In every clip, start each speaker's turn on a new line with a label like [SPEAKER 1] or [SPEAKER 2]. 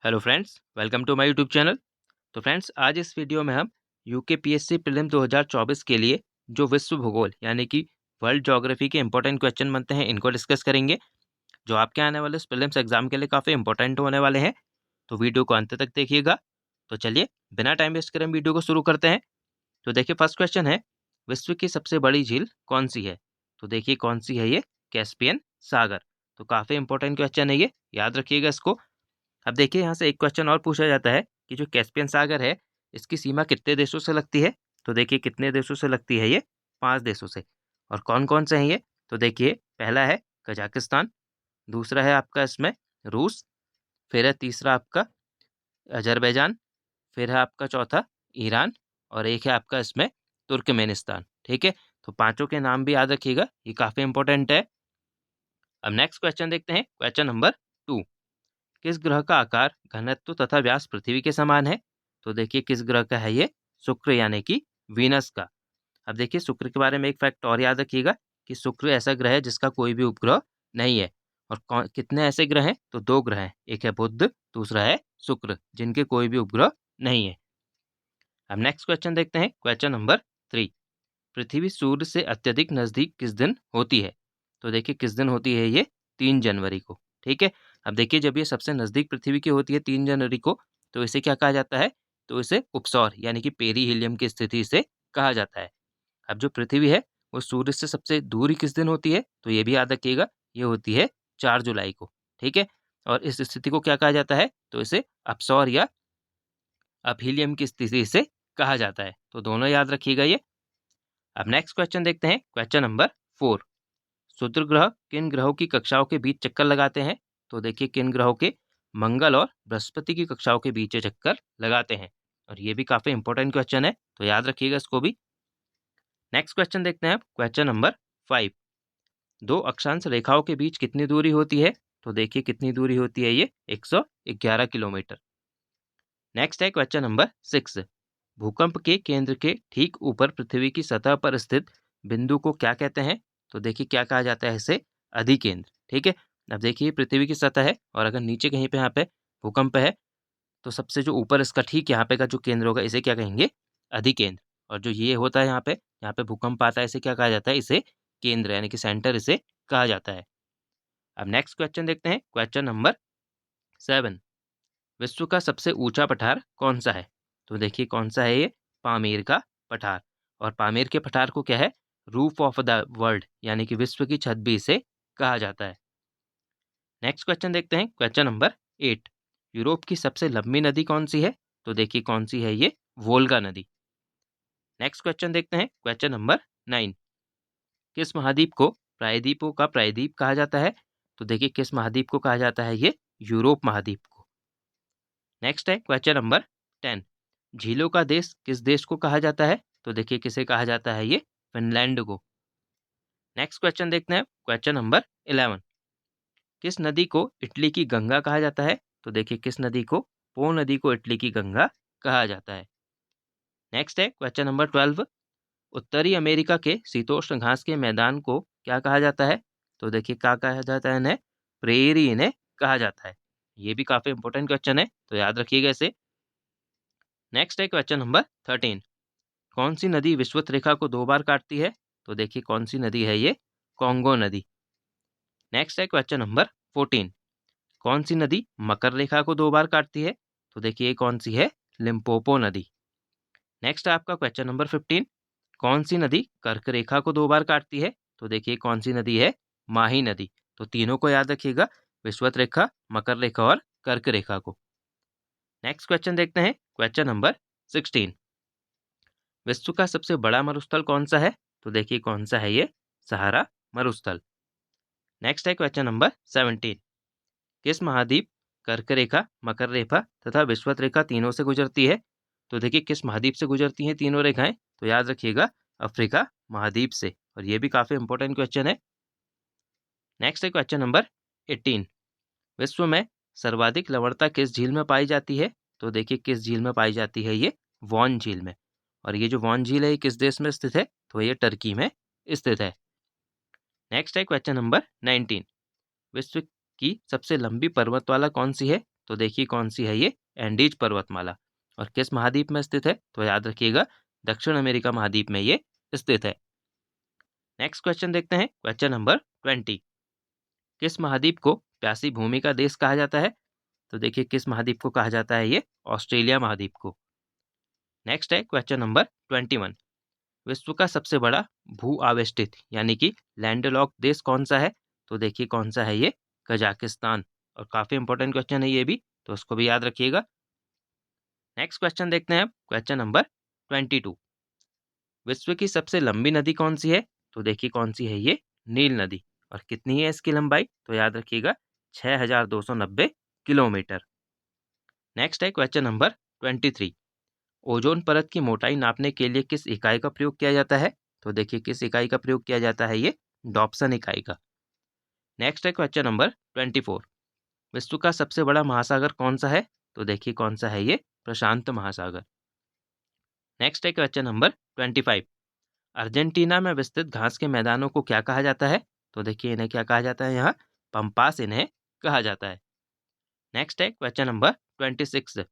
[SPEAKER 1] Hello friends, welcome to my YouTube channel. तो friends, आज इस वीडियो में हम यूकेपीएससी प्रीलिम 2024 के लिए जो विश्व भूगोल यानी कि वर्ल्ड ज्योग्राफी के इंपॉर्टेंट क्वेश्चन बनते हैं, इनको डिस्कस करेंगे, जो आपके आने वाले प्रीलिम्स एग्जाम के लिए काफ़ी इंपॉर्टेंट होने वाले हैं। तो वीडियो को अंत तक देखिएगा। तो चलिए, बिना टाइम वेस्ट करें वीडियो को शुरू करते हैं। तो देखिए, फर्स्ट क्वेश्चन है, विश्व की सबसे बड़ी झील कौन सी है? तो देखिए, कौन सी है ये? कैस्पियन सागर। तो काफ़ी इंपॉर्टेंट क्वेश्चन है ये, याद रखिएगा इसको। अब देखिए, यहाँ से एक क्वेश्चन और पूछा जाता है कि जो कैस्पियन सागर है, इसकी सीमा कितने देशों से लगती है? तो देखिए, कितने देशों से लगती है ये? 5 देशों से। और कौन-कौन से हैं ये? तो देखिए, पहला है कजाकिस्तान, दूसरा है आपका इसमें रूस, फिर है तीसरा आपका अज़रबैजान, फिर है आपका चौथा ईरान और एक है आपका इसमें तुर्कमेनिस्तान। ठीक है? तो पाँचों के नाम भी याद रखिएगा, ये काफ़ी इंपॉर्टेंट है। अब नेक्स्ट क्वेश्चन देखते हैं, क्वेश्चन नंबर 2। किस ग्रह का आकार, घनत्व तथा व्यास पृथ्वी के समान है? तो देखिए, किस ग्रह का है ये? शुक्र यानी कि वीनस का। अब देखिए, शुक्र के बारे में एक फैक्ट और याद रखिएगा कि शुक्र ऐसा ग्रह है जिसका कोई भी उपग्रह नहीं है। और कितने ऐसे ग्रह हैं? तो 2 ग्रह हैं, एक है बुध, दूसरा है शुक्र, जिनके कोई भी उपग्रह नहीं है। अब नेक्स्ट क्वेश्चन देखते हैं, क्वेश्चन नंबर 3। पृथ्वी सूर्य से अत्यधिक नजदीक किस दिन होती है? तो देखिए, किस दिन होती है ये? 3 जनवरी को। ठीक है? अब देखिए, जब ये सबसे नजदीक पृथ्वी की होती है 3 जनवरी को, तो इसे क्या कहा जाता है? तो इसे उपसौर यानी कि पेरीहीलियम की स्थिति से कहा जाता है। अब जो पृथ्वी है, वो सूर्य से सबसे दूर ही किस दिन होती है? तो ये भी याद रखिएगा, ये होती है 4 जुलाई को। ठीक है? और इस स्थिति को क्या कहा जाता है? तो इसे अपसौर या अपहीलियम की स्थिति से कहा जाता है। तो दोनों याद रखिएगा ये। अब नेक्स्ट क्वेश्चन देखते हैं, क्वेश्चन नंबर 4। क्षुद्र ग्रह किन ग्रहों की कक्षाओं के बीच चक्कर लगाते हैं? तो देखिए, किन ग्रहों के? मंगल और बृहस्पति की कक्षाओं के बीच ये चक्कर लगाते हैं। और ये भी काफी इंपॉर्टेंट क्वेश्चन है, तो याद रखिएगा इसको भी। नेक्स्ट क्वेश्चन देखते हैं, क्वेश्चन नंबर 5। दो अक्षांश रेखाओं के बीच कितनी दूरी होती है? तो देखिए, कितनी दूरी होती है ये? 111 किलोमीटर। नेक्स्ट है क्वेश्चन नंबर 6। भूकंप के केंद्र के ठीक ऊपर पृथ्वी की सतह पर स्थित बिंदु को क्या कहते हैं? तो देखिए, क्या कहा जाता है इसे? अधिकेंद्र। ठीक है? अब देखिए, पृथ्वी की सतह है और अगर नीचे कहीं पे यहाँ पे भूकंप है, तो सबसे जो ऊपर इसका ठीक यहाँ पे का जो केंद्र होगा, इसे क्या कहेंगे? अधिकेंद्र। और जो ये होता है यहाँ पे भूकंप आता है, इसे क्या कहा जाता है? इसे केंद्र यानी कि सेंटर इसे कहा जाता है। अब नेक्स्ट क्वेश्चन देखते हैं, क्वेश्चन नंबर 7। विश्व का सबसे ऊंचा पठार कौन सा है? तो देखिए, कौन सा है ये? पामीर का पठार। और पामीर के पठार को क्या है? रूफ ऑफ द वर्ल्ड यानी कि विश्व की छत भी इसे कहा जाता है। नेक्स्ट क्वेश्चन देखते हैं, क्वेश्चन नंबर 8। यूरोप की सबसे लंबी नदी कौन सी है? तो देखिए, कौन सी है ये? वोल्गा नदी। नेक्स्ट क्वेश्चन देखते हैं, क्वेश्चन नंबर 9। किस महाद्वीप को प्रायद्वीपों का प्रायद्वीप कहा जाता है? तो देखिए, किस महाद्वीप को कहा जाता है ये? यूरोप महाद्वीप को। नेक्स्ट है क्वेश्चन नंबर 10। झीलों का देश किस देश को कहा जाता है? तो देखिए, किसे कहा जाता है ये? फिनलैंड को। नेक्स्ट क्वेश्चन देखते हैं, क्वेश्चन नंबर 11। किस नदी को इटली की गंगा कहा जाता है? तो देखिए, किस नदी को? पो नदी को इटली की गंगा कहा जाता है। नेक्स्ट है क्वेश्चन नंबर 12। उत्तरी अमेरिका के शीतोष्ण घास के मैदान को क्या कहा जाता है? तो देखिए, क्या कहा जाता है इन्हें? प्रेरी इन्हें कहा जाता है। ये भी काफी इंपॉर्टेंट क्वेश्चन है, तो याद रखिएगा इसे। नेक्स्ट है क्वेश्चन नंबर 13। कौन सी नदी विषुवत रेखा को 2 बार काटती है? तो देखिए, कौन सी नदी है ये? कॉन्गो नदी। नेक्स्ट है क्वेश्चन नंबर 14। कौन सी नदी मकर रेखा को 2 बार काटती है? तो देखिए, ये कौन सी है? लिम्पोपो नदी। नेक्स्ट है आपका क्वेश्चन नंबर 15। कौन सी नदी कर्क रेखा को 2 बार काटती है? तो देखिए, कौन सी नदी है? माही नदी। तो तीनों को याद रखिएगा, विषुवत रेखा, मकर रेखा और कर्क रेखा को। नेक्स्ट क्वेश्चन देखते हैं, क्वेश्चन नंबर 16। विश्व का सबसे बड़ा मरुस्थल कौन सा है? तो देखिए, कौन सा है ये? सहारा मरुस्थल। नेक्स्ट है क्वेश्चन नंबर 17। किस महाद्वीप कर्क रेखा, मकर रेखा तथा विषुवत रेखा तीनों से गुजरती है? तो देखिए, किस महाद्वीप से गुजरती हैं तीनों रेखाएं? तो याद रखिएगा, अफ्रीका महाद्वीप से। और ये भी काफी इंपॉर्टेंट क्वेश्चन है। नेक्स्ट है क्वेश्चन नंबर 18। विश्व में सर्वाधिक लवणता किस झील में पाई जाती है? तो देखिए, किस झील में पाई जाती है ये? वॉन झील में। और ये जो वॉन झील है, ये किस देश में स्थित है? तो ये टर्की में स्थित है। नेक्स्ट है क्वेश्चन नंबर 19। विश्व की सबसे लंबी पर्वतमाला कौन सी है? तो देखिए कौन सी है ये, एंडीज पर्वतमाला। और किस महाद्वीप में स्थित है, तो याद रखिएगा दक्षिण अमेरिका महाद्वीप में ये स्थित है। नेक्स्ट क्वेश्चन देखते हैं, क्वेश्चन नंबर 20। किस महाद्वीप को प्यासी भूमि का देश कहा जाता है, तो देखिए किस महाद्वीप को कहा जाता है ये, ऑस्ट्रेलिया महाद्वीप को। नेक्स्ट है क्वेश्चन नंबर 21। विश्व का सबसे बड़ा भू आवेष्टित यानी कि लैंडलॉक देश कौन सा है, तो देखिए कौन सा है ये, कजाकिस्तान। और काफी इंपॉर्टेंट क्वेश्चन है ये भी, तो उसको भी याद रखिएगा। नेक्स्ट क्वेश्चन देखते हैं, क्वेश्चन नंबर 22। विश्व की सबसे लंबी नदी कौन सी है, तो देखिए कौन सी है ये, नील नदी। और कितनी है इसकी लंबाई, तो याद रखिएगा 6290 किलोमीटर। नेक्स्ट है क्वेश्चन नंबर 23। ओजोन परत की मोटाई नापने के लिए किस इकाई का प्रयोग किया जाता है, तो देखिए किस इकाई का प्रयोग किया जाता है ये, डॉप्सन इकाई का। नेक्स्ट है क्वेश्चन नंबर 24। विश्व का सबसे बड़ा महासागर कौन सा है, तो देखिए कौन सा है ये, प्रशांत महासागर। नेक्स्ट है क्वेश्चन नंबर 25। अर्जेंटीना में विस्तृत घास के मैदानों को क्या कहा जाता है, तो देखिए इन्हें क्या कहा जाता है, यहाँ पंपास इन्हें कहा जाता है। नेक्स्ट है क्वेश्चन नंबर 26।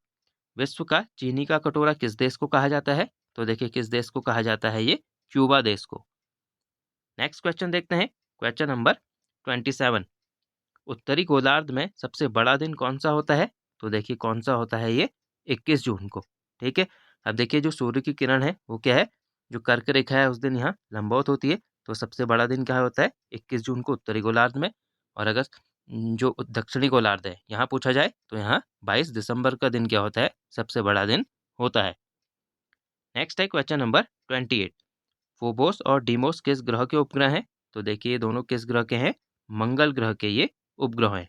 [SPEAKER 1] विश्व का चीनी का कटोरा किस देश को कहा जाता है, तो देखिए किस देश को कहा जाता है ये, क्यूबा देश को। नेक्स्ट क्वेश्चन देखते हैं, क्वेश्चन नंबर 27। उत्तरी गोलार्ध में सबसे बड़ा दिन कौन सा होता है, तो देखिए कौन सा होता है ये, 21 जून को। ठीक है, अब देखिए जो सूर्य की किरण है वो क्या है, जो कर्क रेखा है उस दिन यहाँ लंबवत होती है, तो सबसे बड़ा दिन क्या होता है, 21 जून को उत्तरी गोलार्ध में। और अगर जो दक्षिणी गोलार्ध है यहाँ पूछा जाए, तो यहाँ 22 दिसंबर का दिन क्या होता है, सबसे बड़ा दिन होता है। नेक्स्ट है क्वेश्चन नंबर 28। फोबोस और डीमोस किस ग्रह के उपग्रह हैं, तो देखिए ये दोनों किस ग्रह के हैं, मंगल ग्रह के ये उपग्रह हैं।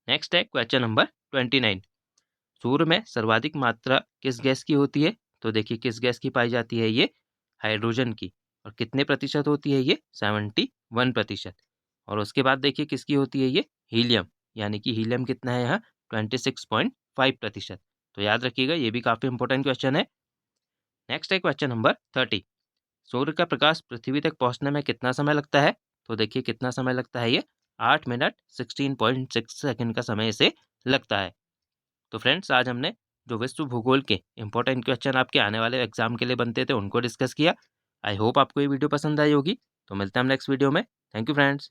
[SPEAKER 1] नेक्स्ट है क्वेश्चन नंबर 29। सूर्य में सर्वाधिक मात्रा किस गैस की होती है, तो देखिए किस गैस की पाई जाती है ये, हाइड्रोजन की। और कितने प्रतिशत होती है ये, 71%। और उसके बाद देखिए किसकी होती है ये, हीलियम, यानी कि हीलियम कितना है यहाँ, 26.5%। तो याद रखिएगा ये भी काफी इंपॉर्टेंट क्वेश्चन है। नेक्स्ट है क्वेश्चन नंबर 30। सूर्य का प्रकाश पृथ्वी तक पहुंचने में कितना समय लगता है, तो देखिए कितना समय लगता है ये, 8 मिनट 16.6 सेकंड का समय इसे लगता है। तो फ्रेंड्स आज हमने जो विश्व भूगोल के इंपॉर्टेंट क्वेश्चन आपके आने वाले एग्जाम के लिए बनते थे उनको डिस्कस किया। आई होप आपको ये वीडियो पसंद आई होगी। तो मिलते हैं हम नेक्स्ट वीडियो में। Thank you friends.